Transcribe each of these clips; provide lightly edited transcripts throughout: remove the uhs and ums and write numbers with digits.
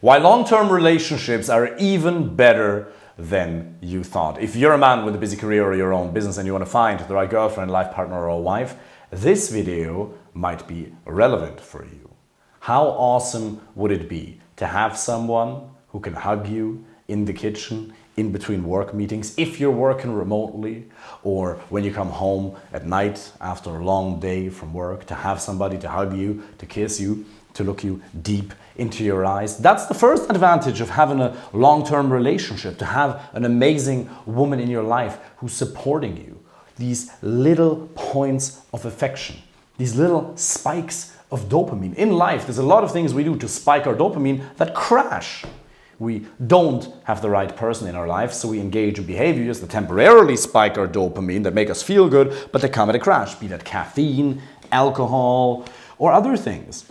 Why long-term relationships are even better than you thought. If you're a man with a busy career or your own business and you want to find the right girlfriend, life partner or wife, this video might be relevant for you. How awesome would it be to have someone who can hug you in the kitchen, in between work meetings, if you're working remotely, or when you come home at night after a long day from work, to have somebody to hug you, to kiss you, to look you deep into your eyes. That's the first advantage of having a long-term relationship, to have an amazing woman in your life who's supporting you. These little points of affection, these little spikes of dopamine. In life, there's a lot of things we do to spike our dopamine that crash. We don't have the right person in our life, so we engage in behaviors that temporarily spike our dopamine, that make us feel good, but they come at a crash, be that caffeine, alcohol, or other things.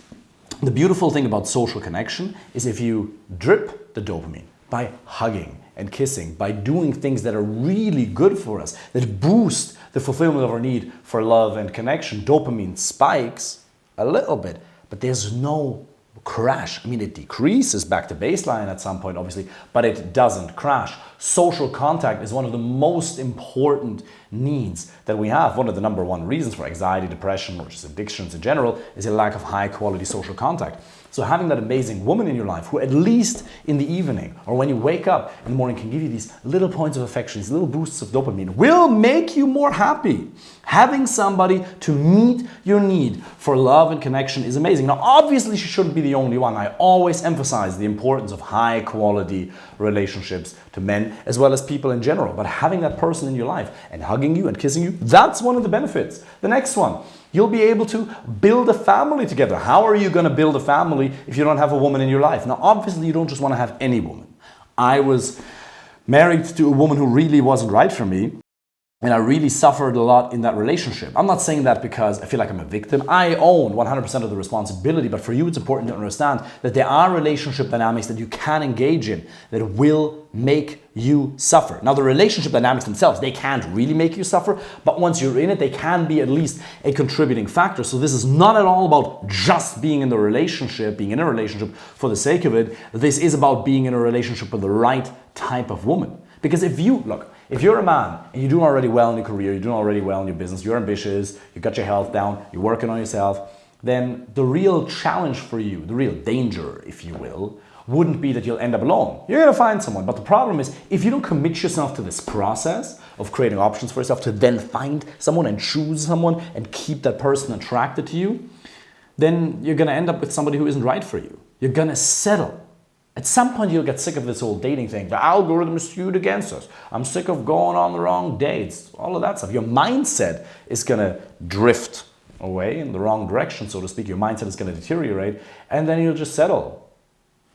The beautiful thing about social connection is if you drip the dopamine by hugging and kissing, by doing things that are really good for us, that boost the fulfillment of our need for love and connection, dopamine spikes a little bit, but there's no crash. I mean, it decreases back to baseline at some point, obviously, but it doesn't crash. Social contact is one of the most important needs that we have. One of the number one reasons for anxiety, depression, or just addictions in general is a lack of high quality social contact. So having that amazing woman in your life who at least in the evening or when you wake up in the morning can give you these little points of affection, these little boosts of dopamine, will make you more happy. Having somebody to meet your need for love and connection is amazing. Now, obviously, she shouldn't be the only one. I always emphasize the importance of high quality relationships to men as well as people in general. But having that person in your life and hugging you and kissing you, that's one of the benefits. The next one, you'll be able to build a family together. How are you going to build a family if you don't have a woman in your life? Now, obviously, you don't just want to have any woman. I was married to a woman who really wasn't right for me, and I really suffered a lot in that relationship. I'm not saying that because I feel like I'm a victim. I own 100% of the responsibility, but for you, it's important to understand that there are relationship dynamics that you can engage in that will make you suffer. Now, the relationship dynamics themselves, they can't really make you suffer, but once you're in it, they can be at least a contributing factor. So this is not at all about just being in a relationship for the sake of it. This is about being in a relationship with the right type of woman. Because if you're a man and you're doing already well in your career, you're doing already well in your business, you're ambitious, you've got your health down, you're working on yourself, then the real challenge for you, the real danger, if you will, wouldn't be that you'll end up alone. You're going to find someone. But the problem is, if you don't commit yourself to this process of creating options for yourself to then find someone and choose someone and keep that person attracted to you, then you're going to end up with somebody who isn't right for you. You're going to settle. At some point, you'll get sick of this whole dating thing. The algorithm is skewed against us. I'm sick of going on the wrong dates. All of that stuff. Your mindset is going to drift away in the wrong direction, so to speak. Your mindset is going to deteriorate, and then you'll just settle.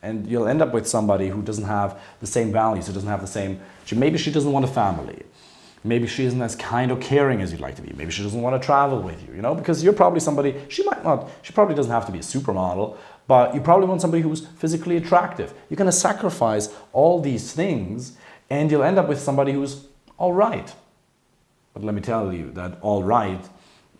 And you'll end up with somebody who doesn't have the same values, who doesn't have the same... Maybe she doesn't want a family. Maybe she isn't as kind or caring as you'd like to be. Maybe she doesn't want to travel with you, because you're probably somebody... She probably doesn't have to be a supermodel, but you probably want somebody who's physically attractive. You're going to sacrifice all these things and you'll end up with somebody who's all right. But let me tell you that all right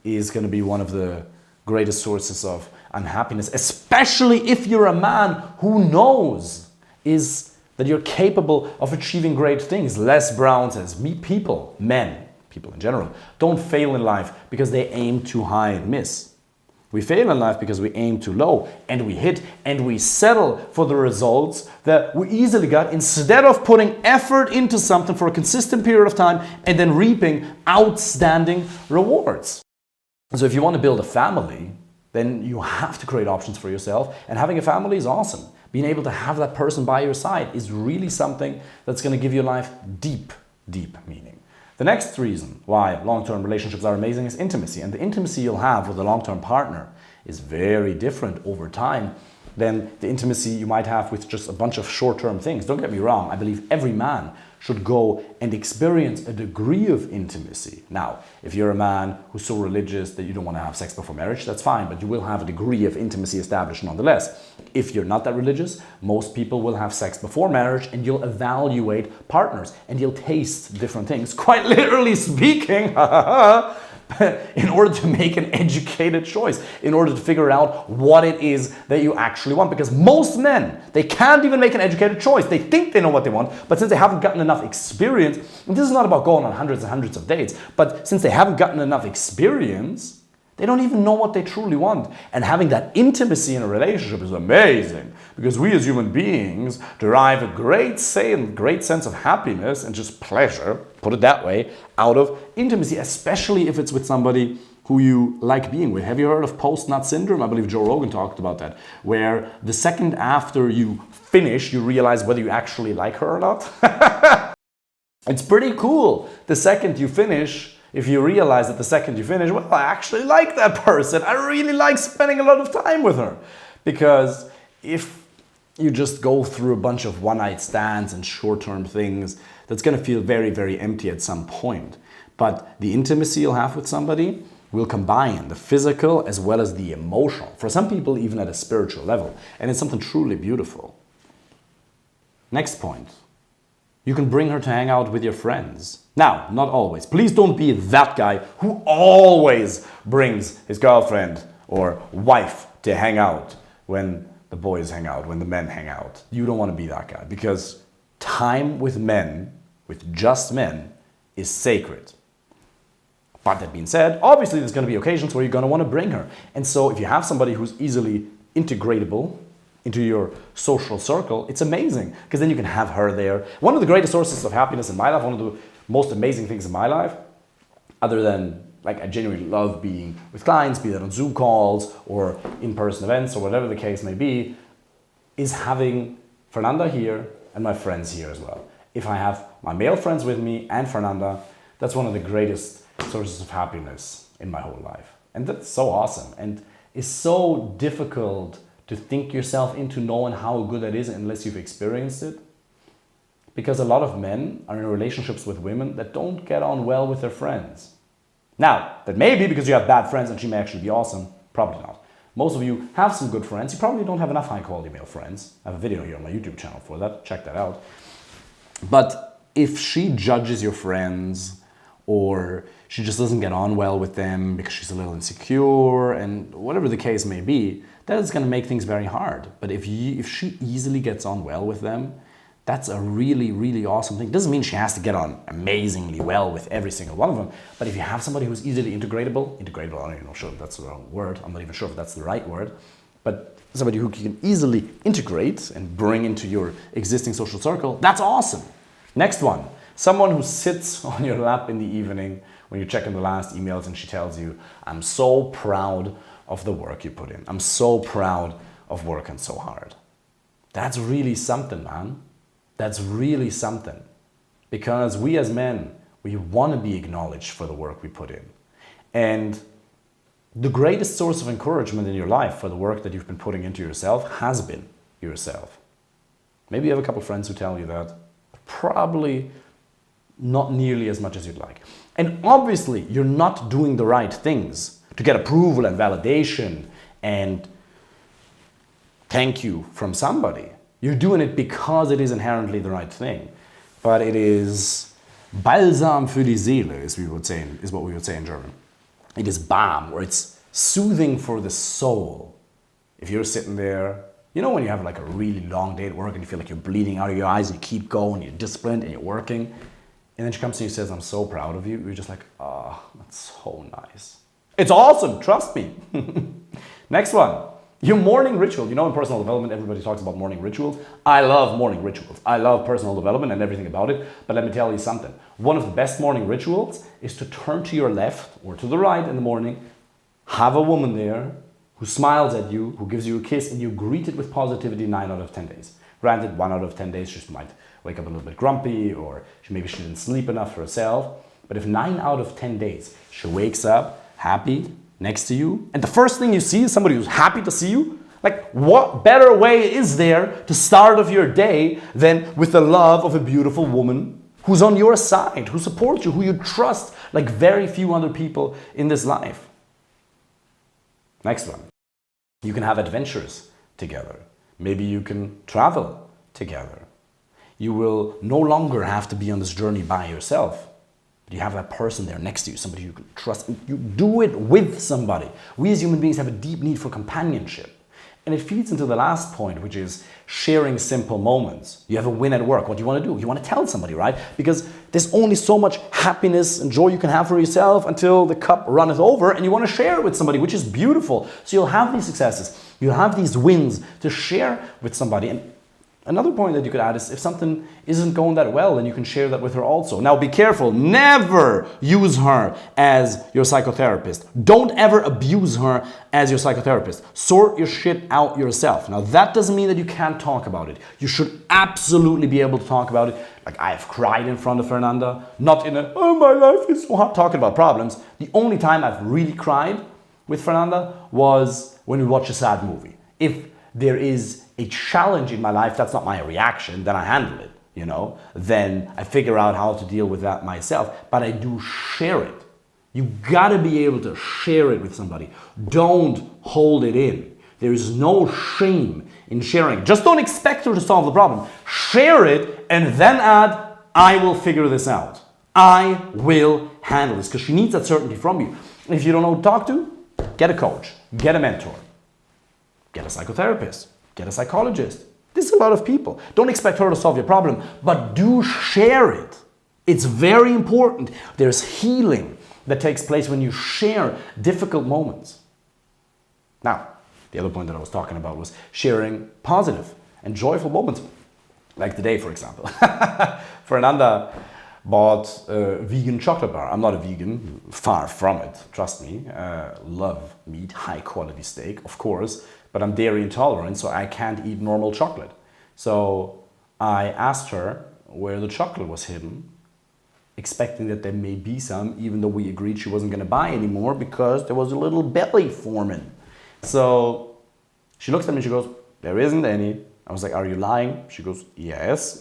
is going to be one of the greatest sources of unhappiness, especially if you're a man who knows that you're capable of achieving great things. Les Brown says, people in general, don't fail in life because they aim too high and miss. We fail in life because we aim too low and we hit and we settle for the results that we easily got instead of putting effort into something for a consistent period of time and then reaping outstanding rewards. So if you want to build a family, then you have to create options for yourself, and having a family is awesome. Being able to have that person by your side is really something that's going to give your life deep, deep meaning. The next reason why long-term relationships are amazing is intimacy. And the intimacy you'll have with a long-term partner is very different over time than the intimacy you might have with just a bunch of short-term things. Don't get me wrong, I believe every man should go and experience a degree of intimacy. Now, if you're a man who's so religious that you don't want to have sex before marriage, that's fine, but you will have a degree of intimacy established nonetheless. If you're not that religious, most people will have sex before marriage and you'll evaluate partners and you'll taste different things. Quite literally speaking, in order to make an educated choice, in order to figure out what it is that you actually want. Because most men, they can't even make an educated choice. They think they know what they want, but since they haven't gotten enough experience, and this is not about going on hundreds and hundreds of dates, but since they haven't gotten enough experience, they don't even know what they truly want. And having that intimacy in a relationship is amazing, because we as human beings derive a great sense of happiness and just pleasure, put it that way, out of intimacy, especially if it's with somebody who you like being with. Have you heard of post-nut syndrome? I believe Joe Rogan talked about that, where the second after you finish, you realize whether you actually like her or not. It's pretty cool. The second you finish, if you realize that the second you finish, well, I actually like that person. I really like spending a lot of time with her. Because if you just go through a bunch of one-night stands and short-term things, that's going to feel very, very empty at some point. But the intimacy you'll have with somebody will combine the physical as well as the emotional. For some people, even at a spiritual level. And it's something truly beautiful. Next point. You can bring her to hang out with your friends. Now, not always. Please don't be that guy who always brings his girlfriend or wife to hang out when the boys hang out, when the men hang out. You don't want to be that guy, because time with men, with just men, is sacred. But that being said, obviously there's going to be occasions where you're going to want to bring her. And so if you have somebody who's easily integratable into your social circle, it's amazing, because then you can have her there. One of the greatest sources of happiness in my life, one of the most amazing things in my life, other than like I genuinely love being with clients, be that on Zoom calls or in-person events or whatever the case may be, is having Fernanda here and my friends here as well. If I have my male friends with me and Fernanda, that's one of the greatest sources of happiness in my whole life. And that's so awesome. And it's so difficult to think yourself into knowing how good that is unless you've experienced it. Because a lot of men are in relationships with women that don't get on well with their friends. Now, that may be because you have bad friends and she may actually be awesome. Probably not. Most of you have some good friends. You probably don't have enough high-quality male friends. I have a video here on my YouTube channel for that. Check that out. But if she judges your friends, or she just doesn't get on well with them because she's a little insecure, and whatever the case may be, that is going to make things very hard. But if she easily gets on well with them, that's a really, really awesome thing. Doesn't mean she has to get on amazingly well with every single one of them, but if you have somebody who's easily integratable, I'm not even sure if that's the wrong word, I'm not even sure if that's the right word, but somebody who can easily integrate and bring into your existing social circle, that's awesome. Next one, someone who sits on your lap in the evening when you're checking the last emails and she tells you, I'm so proud of the work you put in. I'm so proud of working so hard. That's really something, man. That's really something. Because we as men, we want to be acknowledged for the work we put in. And the greatest source of encouragement in your life for the work that you've been putting into yourself has been yourself. Maybe you have a couple friends who tell you that. Probably not nearly as much as you'd like. And obviously, you're not doing the right things to get approval and validation and thank you from somebody. You're doing it because it is inherently the right thing. But it is Balsam für die Seele, is what we would say in German. It is balm, or it's soothing for the soul. If you're sitting there, you know when you have like a really long day at work and you feel like you're bleeding out of your eyes and you keep going, you're disciplined and you're working, and then she comes to you and says, I'm so proud of you. You're just like, oh, that's so nice. It's awesome, trust me. Next one, your morning ritual. You know, in personal development, everybody talks about morning rituals. I love morning rituals. I love personal development and everything about it. But let me tell you something. One of the best morning rituals is to turn to your left or to the right in the morning, have a woman there who smiles at you, who gives you a kiss, and you greet it with positivity 9 out of 10 days. Granted, 1 out of 10 days she might wake up a little bit grumpy, or maybe she didn't sleep enough for herself. But if 9 out of 10 days she wakes up happy next to you, and the first thing you see is somebody who's happy to see you, like what better way is there to start off your day than with the love of a beautiful woman who's on your side, who supports you, who you trust like very few other people in this life. Next one. You can have adventures together. Maybe you can travel together. You will no longer have to be on this journey by yourself. But you have that person there next to you, somebody you can trust. And you do it with somebody. We as human beings have a deep need for companionship. And it feeds into the last point, which is sharing simple moments. You have a win at work. What do you want to do? You want to tell somebody, right? Because there's only so much happiness and joy you can have for yourself until the cup runneth over, and you want to share it with somebody, which is beautiful. So you'll have these successes. You'll have these wins to share with somebody. And another point that you could add is if something isn't going that well, then you can share that with her also. Now be careful, never use her as your psychotherapist. Don't ever abuse her as your psychotherapist. Sort your shit out yourself. Now that doesn't mean that you can't talk about it. You should absolutely be able to talk about it. Like I've cried in front of Fernanda, not in a, oh my life is so hard, talking about problems. The only time I've really cried with Fernanda was when we watch a sad movie. If there is a challenge in my life, that's not my reaction, then I handle it, you know, then I figure out how to deal with that myself, but I do share it. You gotta be able to share it with somebody. Don't hold it in. There is no shame in sharing. Just don't expect her to solve the problem. Share it and then add, I will figure this out. I will handle this, because she needs that certainty from you. And if you don't know who to talk to, get a coach, get a mentor, get a psychotherapist, get a psychologist. This is a lot of people. Don't expect her to solve your problem, but do share it. It's very important. There's healing that takes place when you share difficult moments. Now, the other point that I was talking about was sharing positive and joyful moments. Like today, for example. Fernanda bought a vegan chocolate bar. I'm not a vegan, far from it, trust me. Love meat, high quality steak, of course, but I'm dairy intolerant, so I can't eat normal chocolate. So I asked her where the chocolate was hidden, expecting that there may be some, even though we agreed she wasn't gonna buy anymore because there was a little belly forming. So she looks at me and she goes, there isn't any. I was like, are you lying? She goes, yes.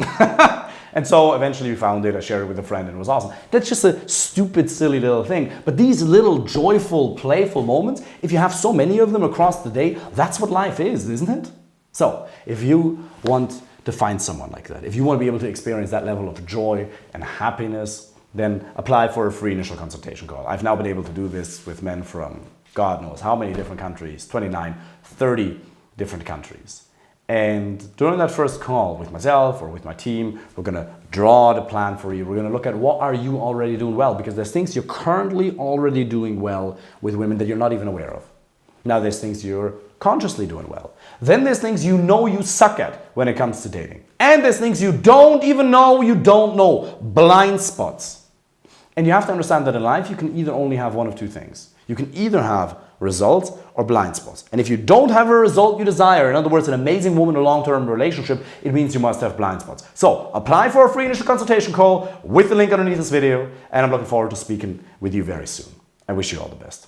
And so eventually we found it, I shared it with a friend, and it was awesome. That's just a stupid, silly little thing. But these little joyful, playful moments, if you have so many of them across the day, that's what life is, isn't it? So if you want to find someone like that, if you want to be able to experience that level of joy and happiness, then apply for a free initial consultation call. I've now been able to do this with men from God knows how many different countries, 29, 30 different countries. And during that first call with myself or with my team, we're going to draw the plan for you. We're going to look at what are you already doing well, because there's things you're currently already doing well with women that you're not even aware of. Now there's things you're consciously doing well. Then there's things you know you suck at when it comes to dating. And there's things you don't even know you don't know. Blind spots. And you have to understand that in life you can either only have one of two things. You can either have results or blind spots. And if you don't have a result you desire, in other words, an amazing woman in a long-term relationship, it means you must have blind spots. So apply for a free initial consultation call with the link underneath this video, and I'm looking forward to speaking with you very soon. I wish you all the best.